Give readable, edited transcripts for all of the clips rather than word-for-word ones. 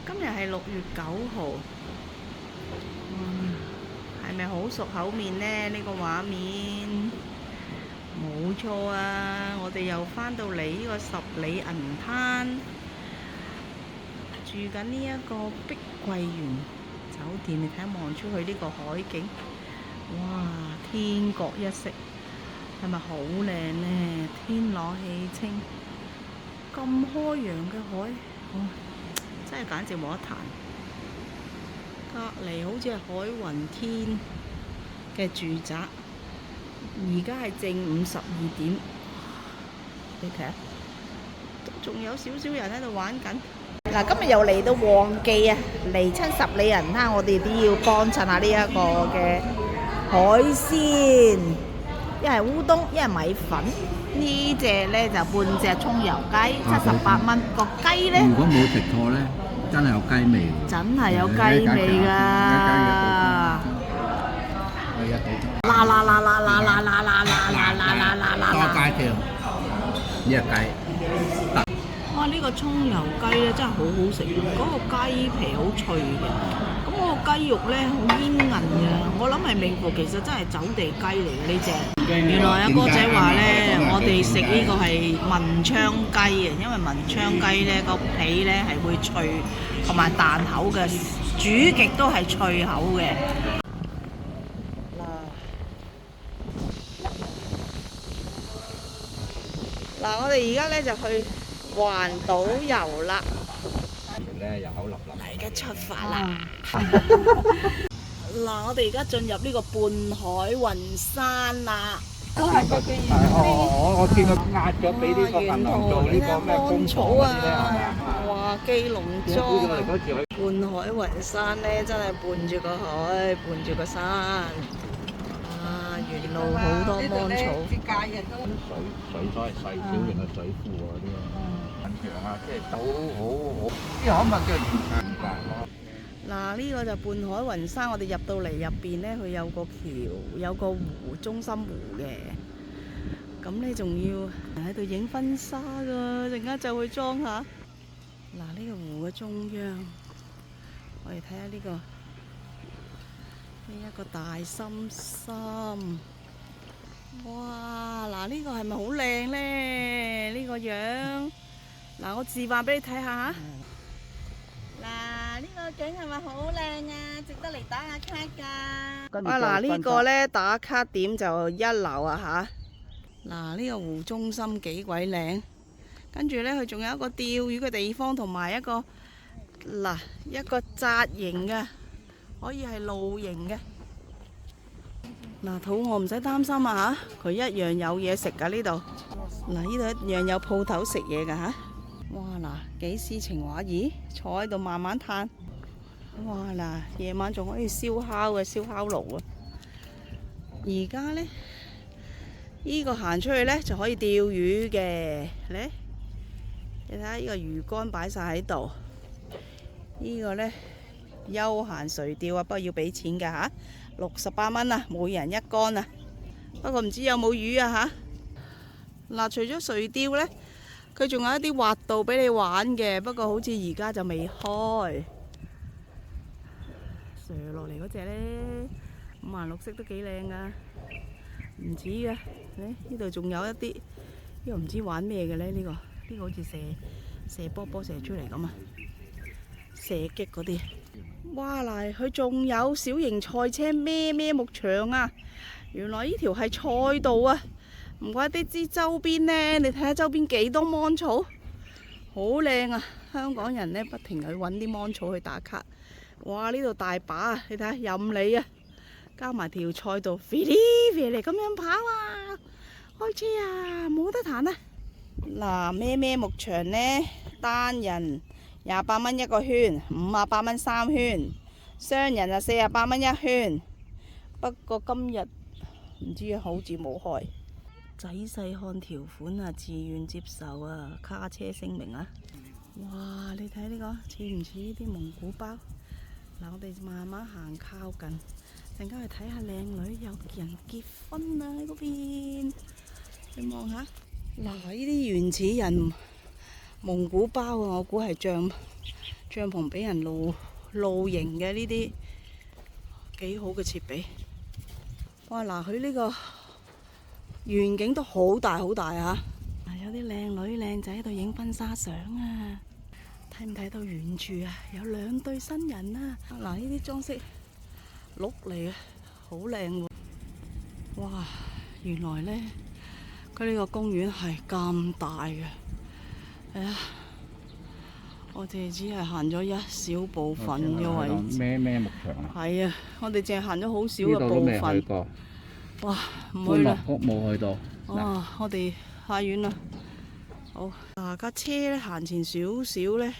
今日係6月9號，係咪好熟口面呢？呢個畫面冇錯啊！我哋又返到嚟呢個十里銀灘，住緊呢一個碧桂園酒店。你睇下望出去呢個海景，哇！天各一色，係咪好靚呢？天朗氣清，咁開揚嘅海，真係簡直冇得彈。隔離好似係海雲天嘅住宅，而家係正午12點，你睇下，仲有少少人喺度玩緊。嗱，今日又嚟到旺季啊！嚟親十里銀灘，我哋都要幫襯下呢一個嘅海鮮，一係烏冬，一係米粉。呢隻呢就半隻葱油雞，78蚊。個雞呢，如果冇食錯呢，真係有雞味。真係有雞味㗎！多街條，呢隻雞。哇！呢個葱油雞咧真係好好食，嗰個雞皮好脆嘅，咁嗰個雞肉咧好煙韌嘅。我諗係名副其實真係走地雞嚟嘅呢隻。原來阿哥仔話咧，我哋食呢個係文昌雞啊，因為文昌雞咧個皮咧係會脆同埋彈口嘅，煮極都係脆口嘅。嗱，我哋而家咧就去環島遊啦，有口立立。而家出發啦！嗱，我哋而家進入呢個半海雲山啦。都係個記我見佢壓咗俾呢個銀行做呢個咩工廠嗰啲咧，係咪啊？哇！基隆莊半海雲山咧，真係伴住個海，伴住個山。啊，沿路好多芒草。水所謂細小型嘅水庫嗰啲啊，很長啊，即係好，呢可唔可以叫全長㗎？嗱，呢個就半海雲山，我哋入到嚟入邊呢，佢有個橋，有個湖，中心湖嘅。咁你仲要喺度影婚紗㗎，陣間就去裝下。嗱，呢個湖嘅中央，我哋睇下呢一個大深深。哇！嗱，呢個係咪好靚呢？呢個樣，嗱，我示範俾你睇下嚇。嗱，呢個景係咪好靚啊？值得嚟打下卡㗎。啊，嗱，呢個呢打卡點就一流啊嚇。嗱，呢個湖中心幾鬼靚，跟住呢，佢仲有一個釣魚嘅地方，同埋一個一個紮營嘅，可以係露營嘅。嗱，肚餓唔使擔心啊嚇，佢一樣有嘢食㗎呢度。嗱，呢度一樣有鋪頭食嘢㗎嚇。哇！嗱，幾詩情畫意，坐喺度慢慢嘆。哇！嗱，夜晚仲可以燒烤嘅燒烤爐啊。而家呢，呢個行出去呢，就可以釣魚嘅。嚟，你睇下呢個魚竿擺晒喺度。呢個呢，休閒垂釣啊，不過要俾錢㗎嚇。68蚊啊，每人一竿啊。不過唔知有冇魚啊嚇。嗱，除咗垂釣呢，佢仲有一啲滑道俾你玩嘅，不過好似而家就未開。垂落嚟嗰隻呢，5顏6色都幾靚噶，唔止嘅。呢度仲有一啲，呢個唔知玩咩嘅呢？呢個好似射波波射出嚟咁啊，射擊嗰啲。哇！嗱，佢仲有小型賽車咩牧場啊！原來呢條係賽道啊！唔怪得知周邊呢，你睇下周邊幾多芒草，好靚啊！香港人呢，不停去揾啲芒草去打卡。哇！呢度大把啊，你睇下任你啊，加埋條賽道，飛嚟咁樣跑啊！開車啊，冇得彈啊！嗱，咩牧場呢？單人28蚊一個圈，58蚊3圈，雙人就48蚊一圈。不過今日唔知好似冇開。仔細看條款啊，自願接受啊，卡車聲明啊！哇，你睇呢個似唔似呢啲蒙古包？嗱，我哋慢慢行靠近，陣間去睇下靚女，有人結婚啊喺嗰邊。你望下，嗱，呢啲原始人蒙古包啊，我估係帳篷俾人露營嘅呢啲幾好嘅設備。哇！嗱，佢呢個園景都好大好大啊！有啲靚女靚仔喺度影婚紗相啊！睇唔睇到遠處啊？有2對新人啊！嗱，呢啲裝飾鹿嚟嘅，好靚喎！哇！原來呢，佢呢個公園係咁大嘅。我哋只係行咗一小部分嘅位置。咩牧場啊？係啊，我哋淨係行咗好少嘅部分。呢度都未去過。哇！唔去啦。歡樂谷冇去到。哦，我哋下遠啦。好，嗱，架車咧行前少少咧，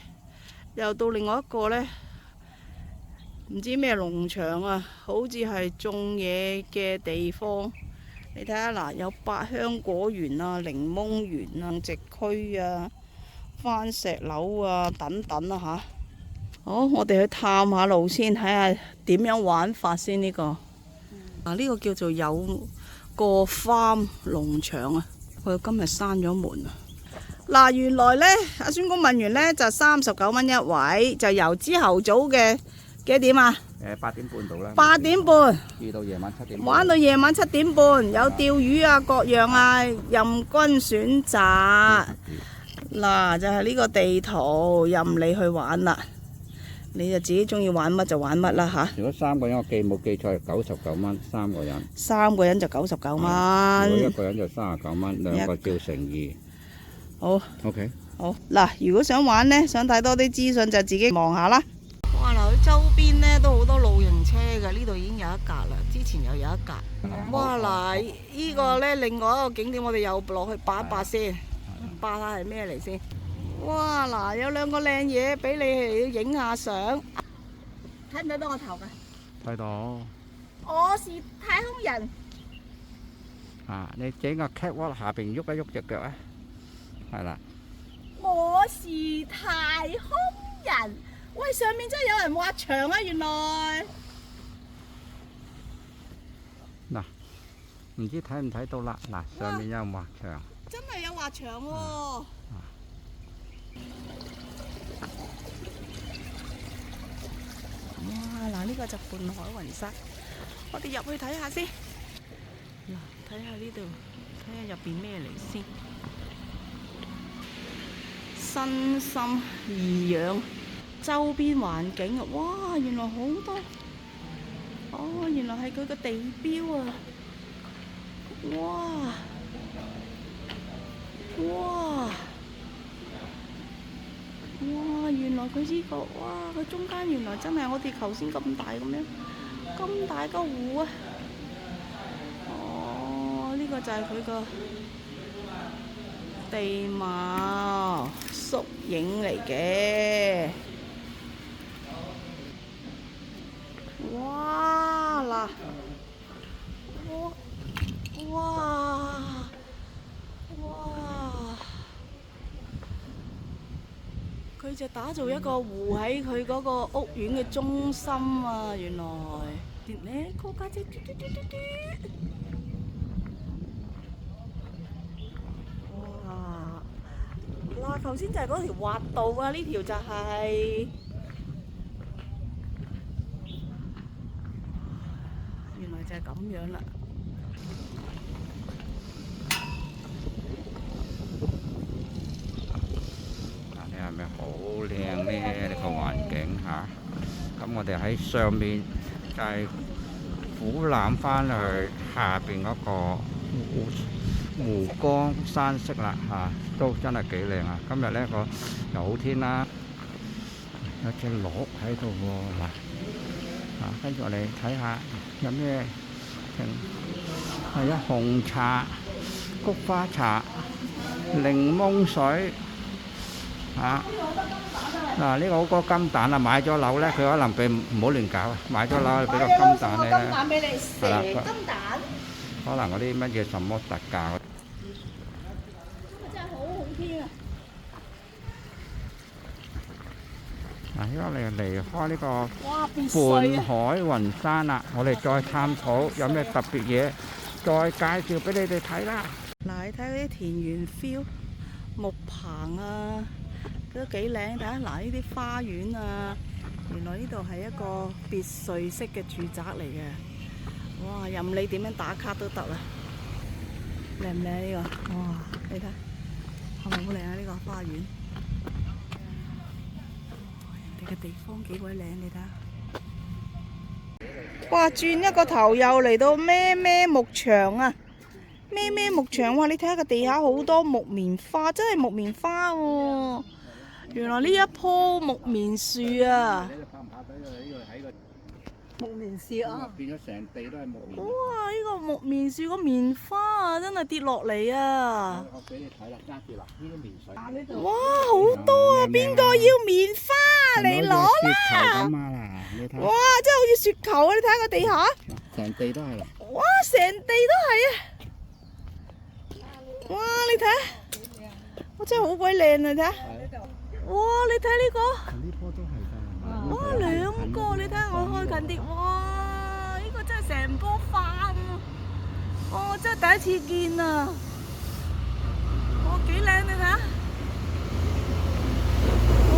又到另外一個咧，唔知咩農場啊，好似係種嘢嘅地方。你睇下嗱，有百香果園啊、檸檬園啊、植區啊、番石榴啊等等啊吓。好，我哋去探下路先，睇下點樣玩法先呢個。呢個叫做有個 farm 農場啊，佢今日閂咗門啊。嗱，原來呢，阿孫公問完呢，就39蚊一位，就由朝頭早嘅幾點啊8點半到啦。8點半至到夜晚7點。玩到夜晚7點半，有釣魚啊，各樣啊，任君選擇。嗱，就係呢個地圖，任你去玩啦。你就自己中意玩乜就玩乜啦吓。如果3個人，我冇記錯99蚊，3個人。3個人就99蚊。如果1個人就39蚊，2個照乘2。好。OK。好嗱，如果想玩呢，想睇多啲資訊就自己望下啦。哇！嗱，佢周邊呢都好多露營車嘅，呢度已經有一格啦，之前又有一格。哇！嗱，呢個呢，另外一個景點，我哋又落去八一八先，八下係咩嚟先？哇！嗱，有2個靚嘢俾你去影下相，睇唔睇到我頭㗎？睇到。我是太空人。你整個 catwalk 下邊喐一喐隻腳啊！係啦。我是太空人。喂，上面真係有人滑牆啊！原來。嗱，唔知睇唔睇到啦？嗱，上面有人滑牆。真係有滑牆喎！哇！嗱，呢個就半海雲山，我哋入去睇下先。嗱，睇下呢度，睇下入邊咩嚟先。身心異樣，周邊環境啊！哇，原來好多，哦，原來係佢個地標啊！哇！哇！哇！原來佢呢個，哇！佢中間原來真係我哋頭先咁大咁樣，咁大個湖啊！哦，呢個就係佢個地貌縮影嚟嘅。哇！嗱，哇！佢就打造一個湖喺佢嗰個屋苑嘅中心啊！原來，呢個家姐嘟嘟嘟嘟嘟，哇！嗱，頭先就係嗰條滑道啊，呢條就係，原來就係咁樣啦。係咪好靚呢？呢個環境嚇，咁我哋喺上面就係俯瞰翻去下邊嗰個湖光山色啦嚇，都真係幾靚啊！今日呢個又好天啦，有隻鹿喺度喎嗱，跟住我哋睇下有咩係啊，紅茶、菊花茶、檸檬水。嗱，呢個好多金蛋啊！買咗樓咧，佢可能俾唔好亂搞啊！買咗樓俾個金蛋你咧，金蛋俾你蛇金蛋，可能嗰啲乜嘢什麼特價。真係好好天啊！嗱，依家你離開呢個半海雲山啦，我哋再探討有咩特別嘢，再介紹俾你哋睇啦。嗱，你睇嗰啲田園 feel，木棚啊，都幾靚。睇下嗱，呢啲花園啊，原來呢度係一個別墅式嘅住宅嚟嘅。哇！任你點樣打卡都得啦。靚唔靚呢個？哇！你睇係咪好靚啊？呢個花園，人哋嘅地方幾鬼靚，你睇下。哇！轉一個頭又嚟到咩咩牧場啊！咩咩牧場哇！你睇下個地下好多木棉花，真係木棉花喎！原來呢一棵木棉樹啊，木棉樹啊，變咗成地都係木棉。哇！呢個木棉樹個棉花啊，真係跌落嚟啊！我俾你睇啦，揸住啦，呢啲棉水。哇！好多啊！邊個要棉花嚟攞啦？哇！真係好似雪球啊！你睇下個地下，成地都係。哇！成地都係啊！哇！你睇下，我真係好鬼靚啊！睇下，哇！你睇呢個，呢棵都係㗎。哇！兩個，你睇下我開近啲，哇！呢個真係成棵花喎，我真係第一次見啊！哇！幾靚你睇下，哇！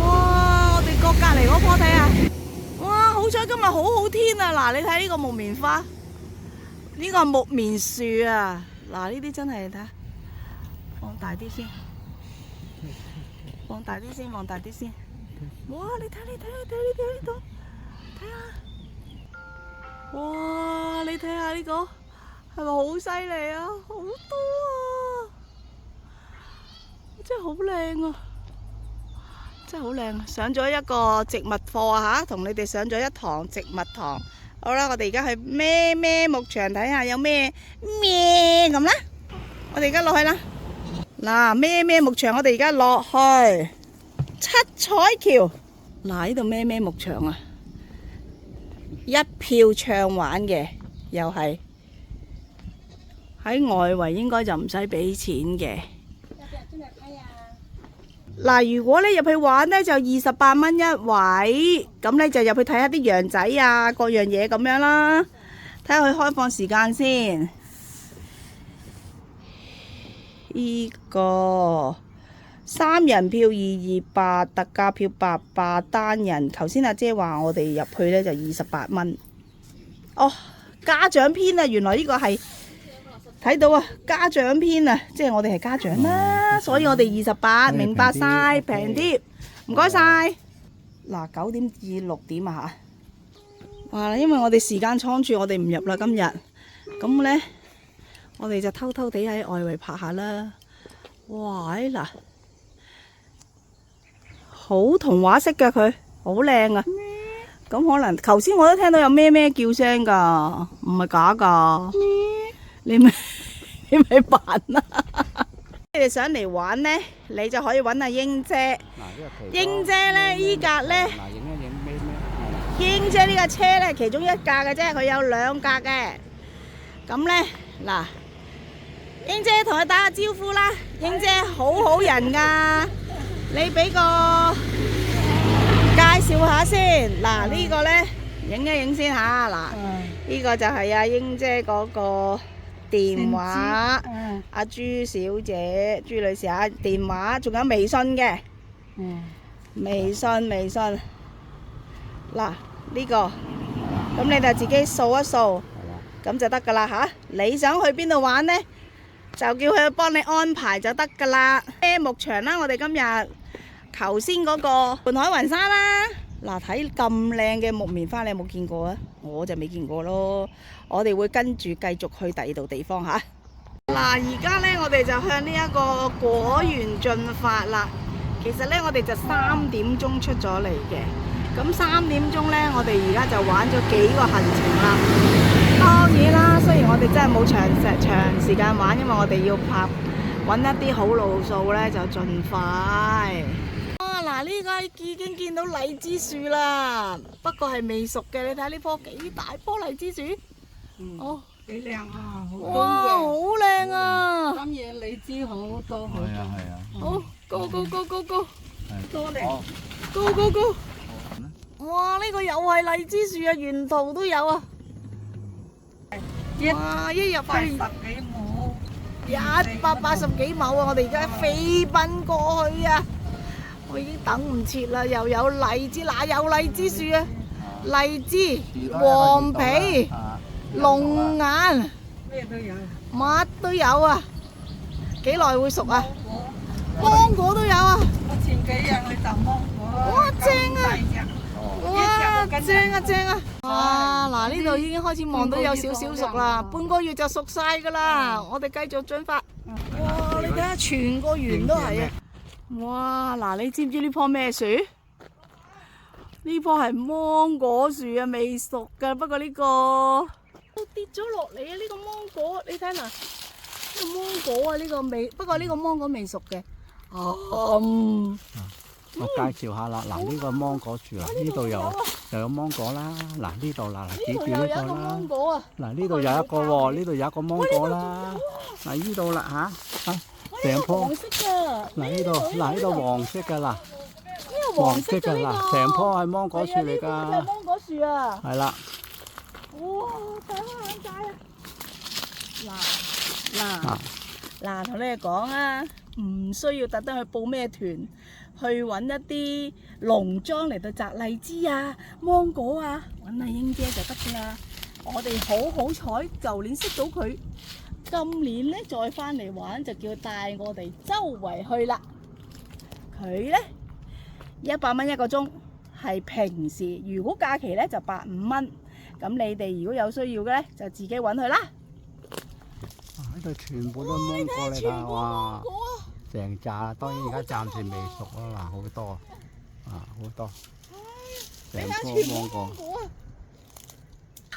我哋隔離嗰棵睇下，哇！好彩今日好好天啊！嗱，你睇呢個木棉花，呢個木棉樹啊，嗱呢啲真係睇下。放大啲先，放大啲先，放大啲先。哇！你睇呢度，睇下。哇！你睇下呢個係咪好犀利啊？好多啊！真係好靚啊！真係好靚啊！上咗一個植物課啊嚇，同你哋上咗一堂植物堂。好啦，我哋而家去咩咩牧場睇下有咩咩咁啦。我哋而家落去啦。嗱，咩咩牧場，我哋而家落去七彩橋。嗱，呢度咩咩牧場啊，一票暢玩嘅，又係喺外圍，應該就唔使俾錢嘅。嗱，如果你入去玩呢，就28蚊一位，咁你就入去睇下啲羊仔啊，各樣嘢咁樣啦。睇下佢開放時間先。呢個3人票228，特價票88，單人頭先阿姐話我哋入去呢就28蚊。哦，家長篇啊，原來呢個係睇到啊，家長篇啊，即係我哋係家長啦，所以我哋28，明白晒，平啲，唔該晒。嗱，9點至6點啊嚇。哇，因為我哋時間倉促，我哋唔入啦今日。咁呢。我哋就偷偷地喺外圍拍下啦。哇！嗱，好童話式嘅佢，好靚啊。咁可能頭先我都聽到有咩咩叫聲㗎，唔係假㗎。你咪扮啦！你哋上嚟玩呢，你就可以揾阿英姐。英姐呢，依格呢，英姐呢架車呢，其中一架嘅啫，佢有2架嘅。咁呢，嗱。英姐同佢打下招呼啦，英姐好好人噶，你俾個介紹下先。嗱，呢個呢，影一影先吓。嗱，呢個就係阿英姐嗰個電話，阿朱小姐、朱女士啊，電話仲有微信嘅，微信。嗱，呢個咁你就自己掃一掃，咁就得噶啦吓。你想去邊度玩呢？就叫佢幫你安排就得噶啦。咩牧場啦？我哋今日頭先嗰個半海雲山啦。嗱，睇咁靚嘅木棉花，你有冇見過啊？我就未見過咯。我哋會跟住繼續去第2度地方吓。嗱，而家呢，我哋就向呢一個果園進發啦。其實呢，我哋就3點鐘出咗嚟嘅。咁3點鐘呢，我哋而家就玩咗幾個行程啦。當然啦，雖然我哋真係冇長時間玩，因為我哋要揾一啲好路數呢，就盡快。哇！嗱，呢個已經見到荔枝樹啦，不過係未熟嘅。你睇呢棵幾大棵荔枝樹？哦，幾靚啊！哇，好靚啊！今夜荔枝好多。係啊。好，go！多靚。go！哇！呢個又係荔枝樹啊，沿途都有啊！哇！一入去80幾畝，180幾畝啊！我哋而家飛奔過去啊！我已經等唔切啦，又有荔枝，哪有荔枝樹啊？荔枝、黃皮、龍眼，咩都有。乜都有啊！幾耐會熟啊？芒果都有啊！我前幾日去摘芒果，哇正啊！哇一隻正啊正啊！哇嗱，呢度已經開始望到有少少熟啦，半個月就熟晒㗎啦。我哋繼續進發。哇！你睇下全個園都係啊！哇嗱，你知唔知呢棵咩樹？呢棵係芒果樹啊，未熟㗎。不過呢個都跌咗落嚟啊！呢個芒果，你睇嗱，呢個芒果啊，呢個未，不過呢個芒果未熟嘅。我介紹下啦，嗱呢個芒果樹啊，呢度又有芒果啦，嗱呢度嗱指住呢個啦，嗱呢度有一個喎，呢度有一個芒果啦，嗱呢度啦嚇，成棵，黃色㗎，嗱呢度黃色㗎嗱，黃色㗎嗱，成棵係芒果樹嚟㗎，芒果樹啊，係啦，哇，大開眼界啊！嗱，同你哋講啊，唔需要特登去報咩團。去揾一啲農莊嚟到摘荔枝啊、芒果啊，揾阿英姐就得㗎啦。我哋好彩，舊年識到佢，今年呢再返嚟玩就叫佢帶我哋周圍去啦。佢呢100蚊一個鐘，係平時，如果假期呢就85蚊。咁你哋如果有需要嘅呢，就自己揾佢啦。呢度全部都芒果嚟㗎，哇！成扎，當然而家暫時未熟咯，嗱好多，好多，成棵芒果。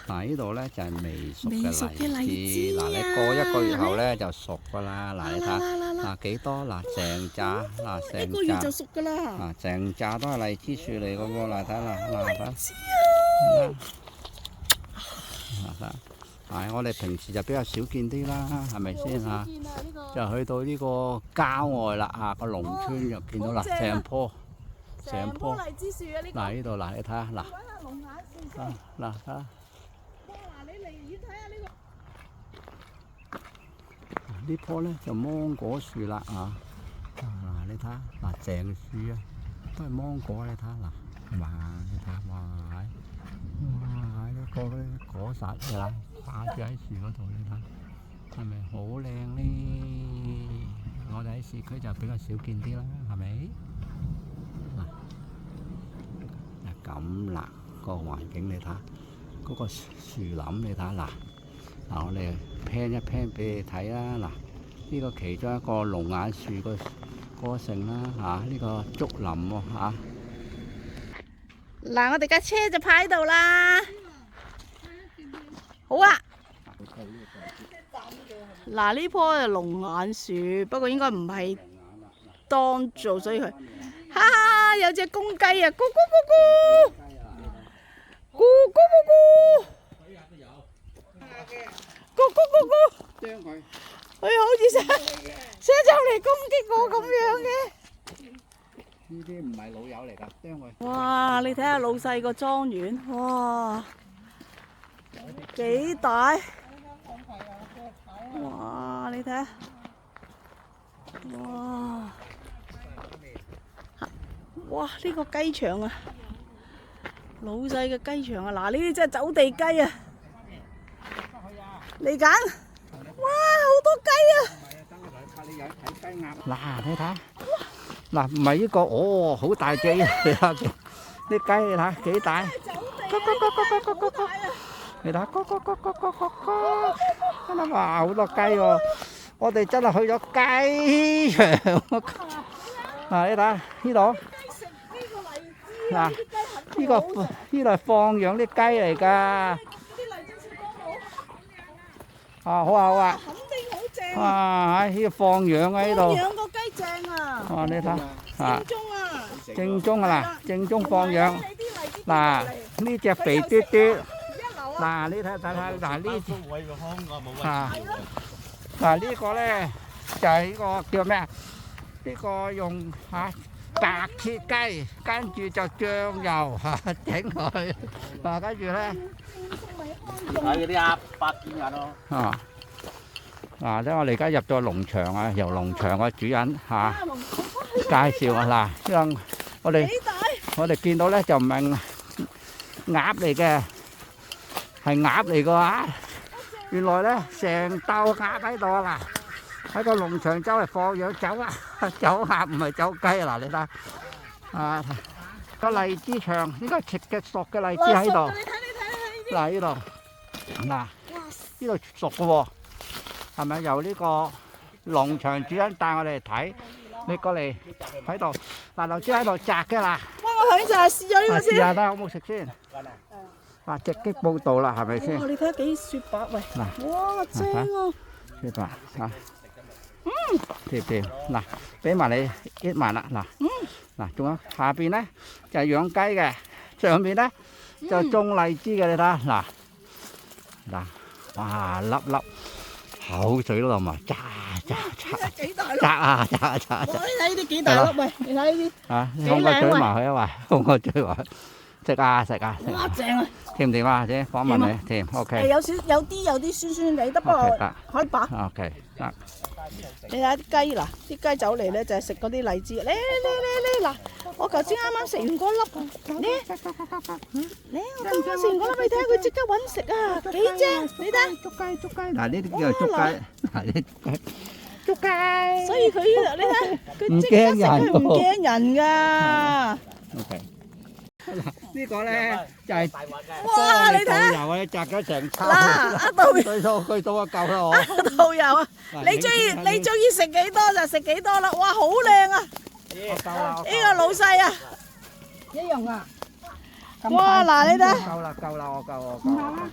嗱呢度咧就係未熟嘅荔枝，嗱你過1個月後咧就熟㗎啦，嗱你睇，嗱幾多，嗱成扎，嗱成扎，1個月就熟㗎啦。嗱成扎都係荔枝樹嚟㗎喎，嗱睇嗱，嗱。我哋平時就比較少見啲啦，係咪先嚇？就去到呢個郊外啦，個農村就見到啦，成棵荔枝樹啊！嗱呢度嗱，你睇下嗱，揾下龍眼樹先。嗱睇下。哇！嗱，你離遠睇下呢個。呢棵咧就芒果樹啦嗱你睇下嗱，成樹啊，都係芒果，你睇下嗱，哇！你睇下哇！呢個咧果實㗎啦。掛住喺樹嗰度，你睇係咪好靚呢？我哋喺市區就比較少見啲啦，係咪？嗱，咁啦，個環境你睇，嗰個樹林你睇嗱，我哋拼一拼俾你睇啦。嗱，呢個其中一個龍眼樹個過程啦，呢個竹林喎嗱，我哋架車就泊喺度啦。好啊！嗱，呢棵係龍眼樹，不過應該唔係當造，所以佢，哈！有隻公雞啊，咕咕咕咕，咕咕咕咕，咕咕咕咕，佢好似想就嚟攻擊我咁樣嘅。呢啲唔係老友嚟㗎，將佢。哇！你睇下老細個莊園，哇！幾大？哇！你睇下，哇！哇！呢個雞場啊，老細嘅雞場啊，嗱呢啲真係走地雞啊！嚟緊，哇！好多雞啊！嗱，你睇，嗱唔係呢個，哦，好大隻啊！你睇啲雞，你睇幾大？你睇，真係哇，好多雞喎！我哋真係去咗雞場啊！你睇呢度，嗱呢個係放養啲雞嚟㗎。好啊！肯定好正。哇！呢個放養啊，呢度。放養個雞正啊！哇！你睇，正宗啊！正宗放養。嗱，呢隻肥嘟嘟。嗱，你睇，嗱呢呢個咧就係呢個叫咩啊？呢個用白切雞，跟住就醬油整佢，跟住咧係嗰啲阿伯見人咯。嗱，即係我哋而家入咗農場啊，由農場嘅主人介紹啊！嗱，因為我哋見到咧就唔係鴨嚟嘅，係鴨嚟嘅話，原來咧成竇鴨喺度啊！嗱，喺個農場周圍放養走啊，走鴨唔係走雞啊！嗱，你睇啊，個荔枝場應該食嘅熟嘅荔枝喺度。嗱，呢度，嗱，呢度熟嘅喎，係咪由呢個農場主人帶我哋嚟睇？你過嚟喺度，嗱，劉豬喺度摘嘅啦。我響就係試咗呢個先。試下睇下好唔好食先。哇！直擊報道啦，係咪先？你睇下幾雪白喂！嗱，哇，正啊！雪白嚇，甜甜。嗱，俾埋你搣埋啦。嗱，嗱，仲有下邊咧就係養雞嘅，上邊咧就種荔枝嘅。你睇下，嗱，哇，粒粒口水都流埋，揸。幾大粒？摘啊！你睇呢啲幾大粒喂！你睇呢啲。啊，放個嘴埋去啊！喂，放個嘴埋去，食啊！哇，正啊！甜唔甜啊？姐，訪問你，甜 OK。有啲酸酸地，不過可以飽。OK 得。你睇下啲雞嗱，啲雞走嚟咧就係食嗰啲荔枝。嚟嗱，我頭先啱啱食完嗰粒，我啱啱食完嗰粒，你睇下佢即刻揾食啊，幾正！你睇。捉雞。嗱，呢啲叫做捉雞。嗱，呢啲捉雞。所以佢呢度你睇，佢即刻食，佢唔驚人㗎。OK。呢個咧就係哇！你睇下，導遊啊，摘咗成抽。嗱，阿導遊，佢到啊夠啦我。阿導遊啊，你中意食幾多就食幾多啦。哇，好靚啊！呢個老細啊，一樣啊！哇！嗱，你睇。夠啦，我夠。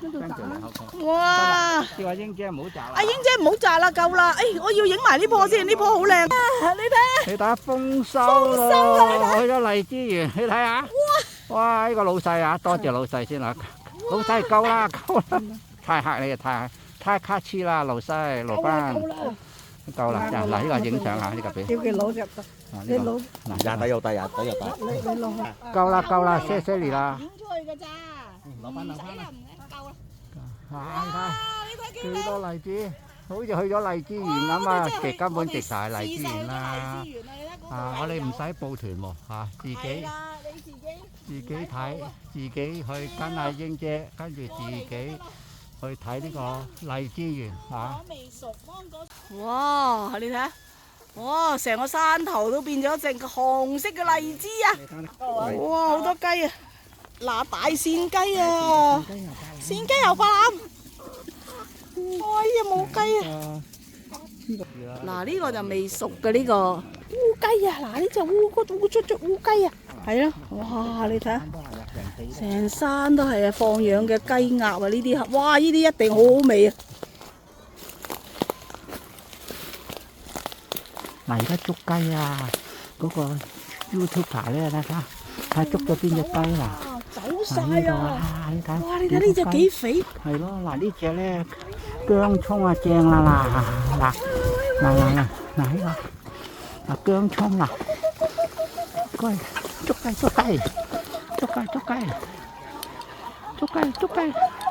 跟住嚟後邊。哇！叫阿英姐唔好摘啦。阿英姐唔好摘啦，夠啦。誒，我要影埋呢棵先，呢棵好靚啊！你睇。你睇下豐收咯，去咗荔枝園，你睇下。哇！呢個老細啊，多謝老細先啦。老細夠啦，太客你啊，太客氣啦，老細老闆。夠啦，嗱呢個影相下呢個俾。叫佢攞入得，你攞。廿底又低，廿底又低。你攞。夠啦，謝謝你啦。影出去㗎咋？攞翻啦。夠啦。哇！你睇幾多荔枝，好似去咗荔枝園咁啊！根本植晒荔枝園啦。我哋唔使報團喎，自己睇，自己去跟阿英姐，跟住自己去睇呢個荔枝園嚇。哇！你睇下，哇！成個山頭都變咗隻紅色嘅荔枝啊！哇！好多雞啊！嗱，大扇雞啊！扇雞又發腩。哎呀，冇雞啊！嗱，呢個就未熟嘅呢個烏雞啊！嗱，呢隻烏雞啊！係咯，哇！你睇下，成山都係啊，放養嘅雞鴨啊！呢啲，哇！呢啲一定好好味啊！嗱，而家捉雞啊，嗰個 YouTuber 咧，睇下捉咗邊隻雞啦？走晒啊！你睇，哇！你睇呢隻幾肥？係咯，嗱呢隻咧薑葱啊正啦，嗱呢個薑葱啊，捉雞，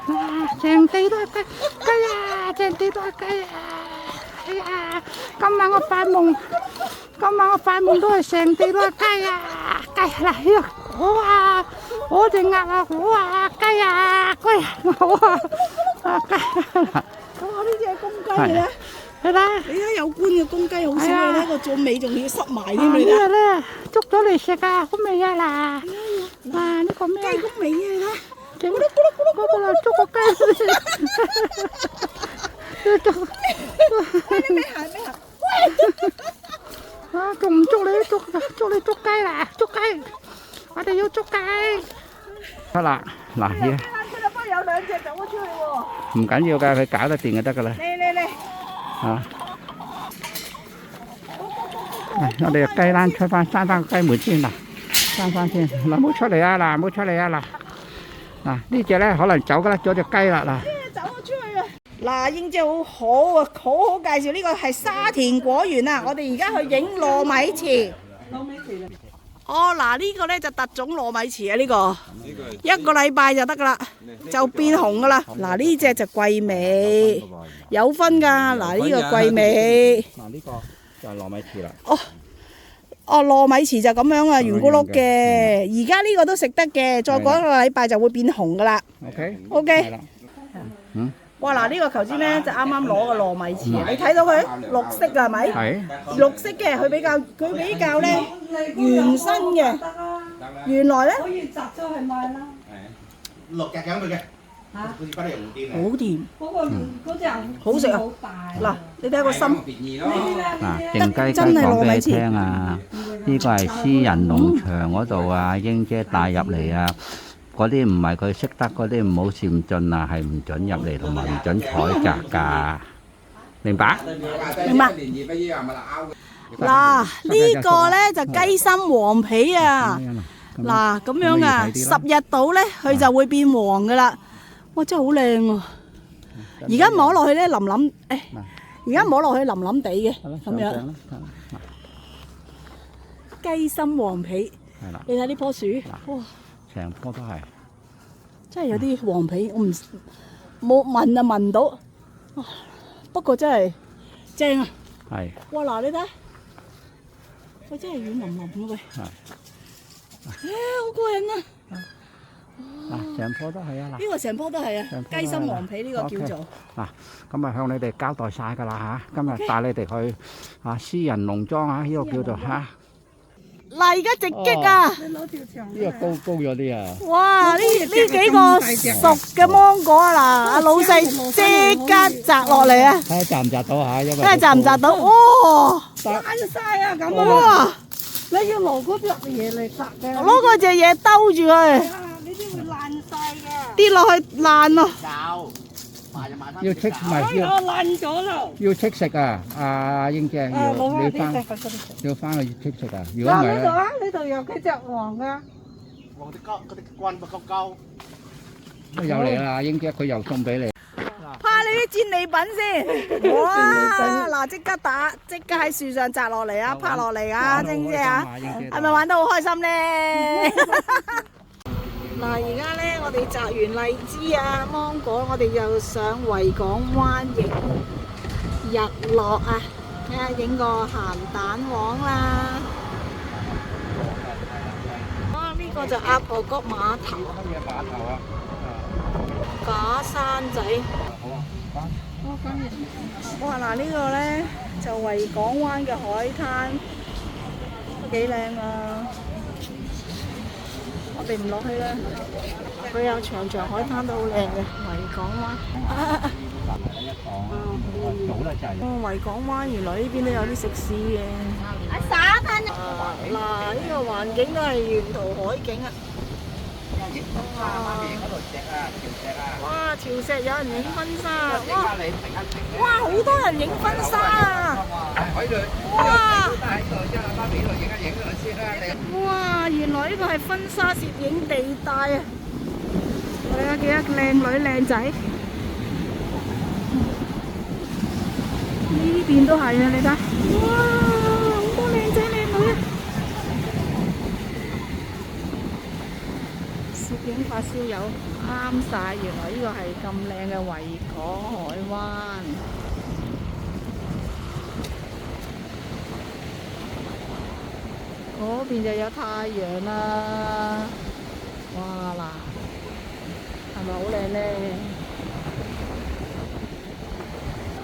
哇！成地都係雞啊，成地都係雞啊！哎呀，今晚我發夢都係成地都係雞啊！雞嗱呢個好啊，我隻鴨啊好啊，雞啊，好啊，雞！哇！呢隻係公雞嚟嘅，你睇，你睇有冠嘅公雞好少，你睇個座尾仲要塞埋添，呢你睇。個咧捉咗嚟食啊，好味啊嗱！哇，呢個咩？雞公尾啊，你睇。咕嚕捉個雞。咩行？啊，仲唔捉你捉雞啦！捉雞，我哋要捉雞。得啦，嗱呢，佢就不有兩隻走咗出去喎。唔緊要㗎，佢搞得掂就得㗎啦。嚟。啊！我哋雞欄出翻，閂翻個雞門先嗱，閂翻先。嗱，唔好出嚟啊！嗱，唔好出嚟啊！嗱，呢只咧可能走㗎啦，咗隻雞啦嗱。走咗出去啊！嗱，英姐好好啊，好介紹呢個係沙田果園啊！我哋而家去影糯米糍。哦，嗱呢個咧就特種糯米糍啊！呢個一個禮拜就得噶啦，就變紅噶啦。嗱呢隻就桂味，有分噶。嗱呢個桂味。嗱呢個就係糯米糍啦。哦，哦，糯米糍就咁樣啊，圓咕碌嘅。而家呢個都食得嘅，再過一個禮拜就會變紅噶啦。 OK OK。哇！嗱，呢個頭先咧就啱啱攞個糯米糍啊，你睇到佢綠色㗎係咪？係。綠色嘅，佢比較咧原身嘅。原來咧可以摘咗去賣啦。落夾緊佢嘅，嚇，好似不你用啲好掂，嗰隻好食啊！好大。嗱，你睇下個心。嗱，靜雞雞講俾你聽啊！呢個係私人農場嗰度啊，英姐帶入嚟啊。嗰啲唔係佢識得嗰啲唔好漸進啊，係唔準入嚟同埋唔準採摘㗎，明白？明白。嗱，呢個咧就雞心黃皮啊！嗱，咁樣啊，10日到咧，佢就會變黃㗎啦。哇，真係好靚喎！而家摸落去咧，腍腍，誒，而家摸落去腍腍地嘅，咁樣。雞心黃皮，你睇呢棵樹，哇！成棵都係，真係有啲黃皮，我唔冇聞啊聞到，不過真係正啊！係。哇嗱，你睇，喂真係軟腍腍嘅喂，係。好過癮啊！嗱，成棵都係啊！嗱，呢個成棵都係啊，雞心黃皮呢個叫做。嗱，咁啊向你哋交代晒㗎啦嚇，今日帶你哋去私人農莊啊，呢個叫做嚇。嗱，而家直擊啊！呢個高咗啲啊！哇！呢幾個熟嘅芒果啊，嗱，阿老細即刻摘落嚟啊！睇下摘唔摘到嚇，因為睇下摘唔摘到，哇！爛晒啊咁啊！哇！你要攞嗰隻嘢嚟摘嘅。攞嗰隻嘢兜住佢，你啲會爛晒㗎。跌落去爛咯。要戚唔係要爛咗啦。要戚食啊！阿英姐要你翻去戚食啊！如果唔係咧，呢度有幾隻黃㗎？黃啲高，嗰啲棍不夠高。又嚟啦！英姐佢又送俾你。拍你啲戰利品先，哇！嗱，即刻喺樹上摘落嚟啊，拍落嚟啊，英姐啊，係咪玩得好開心咧？嗱，而家咧我哋摘完荔枝啊、芒果，我哋又上維港灣影日落啊，睇下影個鹹蛋黃啦。啊，呢個就鴨婆角碼頭。乜嘢碼頭啊？假山仔。哇！嗱，呢個咧就維港灣嘅海灘都幾靚啊！我哋唔落去啦，佢有長海灘都好靚嘅維港灣。哦，維港灣原來呢邊都有啲食肆嘅。嗱，呢個環境都係沿途海景啊！哇！潮石有人影婚紗，哇！好多人影婚紗啊！哇！哇！原來呢個係婚紗攝影地帶啊！睇下幾多靚女靚仔，呢邊都係啊！你睇，哇！好多靚仔靚女啊！攝影發燒友啱晒，原來呢個係咁靚嘅維港海灣。嗰邊就有太陽啦，哇嗱，係咪好靚呢？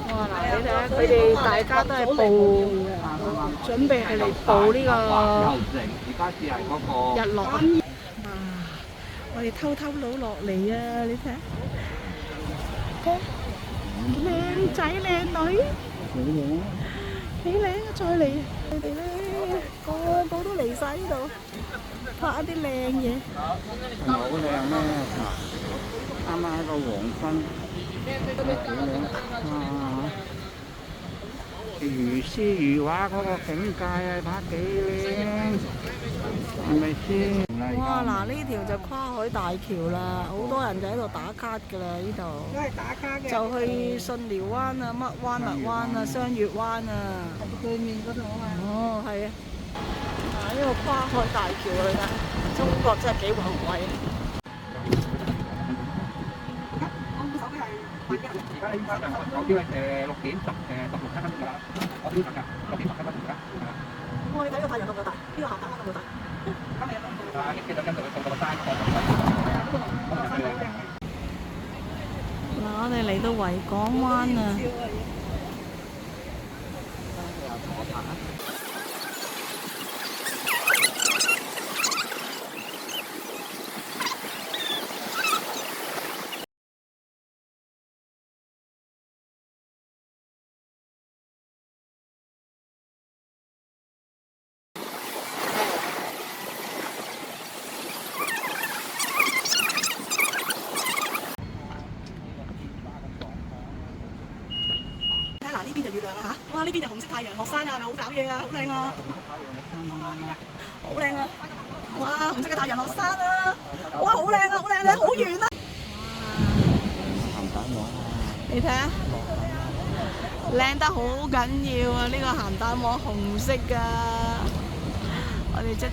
哇嗱，你睇下佢哋大家都係準備係嚟捕呢個日落啊！我哋偷偷攞落嚟啊！你睇下，靚仔靚女，幾靚啊！再嚟，佢哋咧個個都嚟晒呢度，拍一啲靚嘢。好靚咩？啱啱喺個黃昏，幾靚啊！如詩如畫嗰個境界啊，拍幾靚，係咪先？哇！嗱，呢條就跨海大橋啦，好多人就喺度打卡㗎啦，呢度。都係打卡嘅。就去信寮灣啊、乜灣、蜜灣啊、雙月灣啊。對面嗰度啊嘛。哦，係啊。嗱，呢個跨海大橋嚟㗎，中國真係幾宏偉。而家應該就我標係6點16分㗎啦，我標準㗎，6點17分而家。我哋睇個太陽咁唔大，呢個鹹蛋咁唔大。嗱，我哋嚟到維港灣啊！嗱，呢邊就月亮啦嚇，哇！呢邊就紅色太陽落山啊，係咪好搞嘢啊？好靚啊！好靚啊！哇！紅色嘅太陽落山啊！哇！好靚啊！好靚啊！好遠啊！你睇下，靚得好緊要啊！呢個鹹蛋黃紅色㗎，我哋卒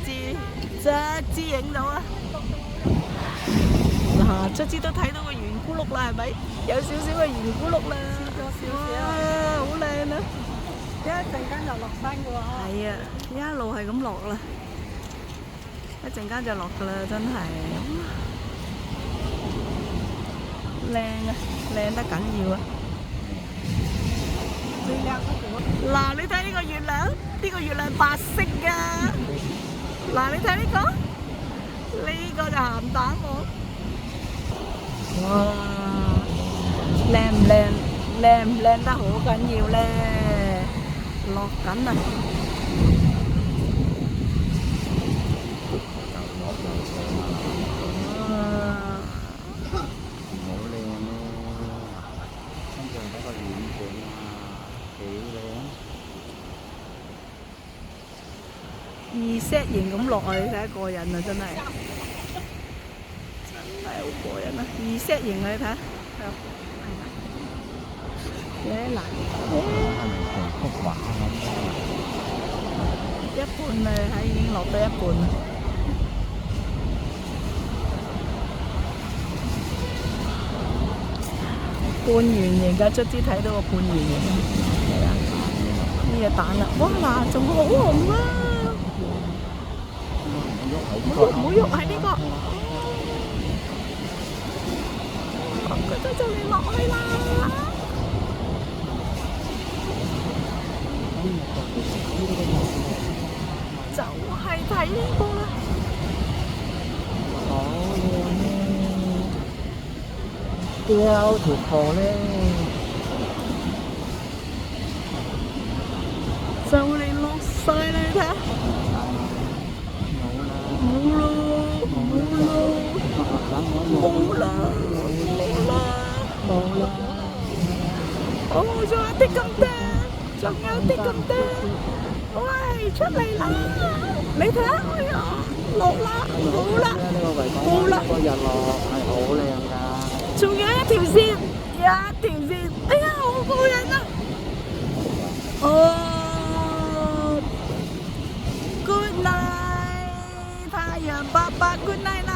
之影到啊！嗱，卒之都睇到個圓咕碌啦，係咪？有少少嘅圓咕碌啦。哇，好靚啊！一陣間就落山嘅喎。係啊，一路係咁落啦，一陣間就落噶啦，真係靚啊，靚得緊要啊！最靚嗰個。嗱，你睇呢個月亮，呢個月亮白色噶。嗱，你睇呢個，呢個就鹹蛋黃。哇，靚唔靚？靚唔靚得好緊要咧，落緊啊！好靚咯，跟住睇個遠景啊，幾靚。二 set 型咁落啊！你睇下過癮啊，真係好過癮啊！二 set 型啊，你睇下。嗱，係咪成幅畫咁？一半啊，睇已經落到一半啦。半圓形㗎，卒之睇到個半圓形。係啊，呢隻蛋啦，哇嗱，仲好紅啊！唔好喐，係呢個。佢都就嚟落去啦！就係睇呢個啦，好靚咧，雕條河咧，就嚟落晒啦！你睇下，冇啦，哦，仲有啲咁多，仲有啲咁多，喂，出嚟啦！你睇下，哎呀，落啦，好啦，好啦，個日落係好靚㗎。仲有一條線，哎呀，好過癮啊！哦 ，Good night，太陽爸爸 Good night 啦！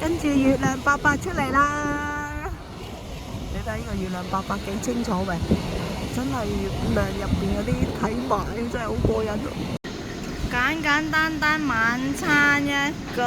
跟住月亮爸爸出嚟啦！你睇呢個月亮爸爸幾清楚喂，真係月亮入邊嗰啲睇埋真係好過癮。簡簡單單晚餐一個。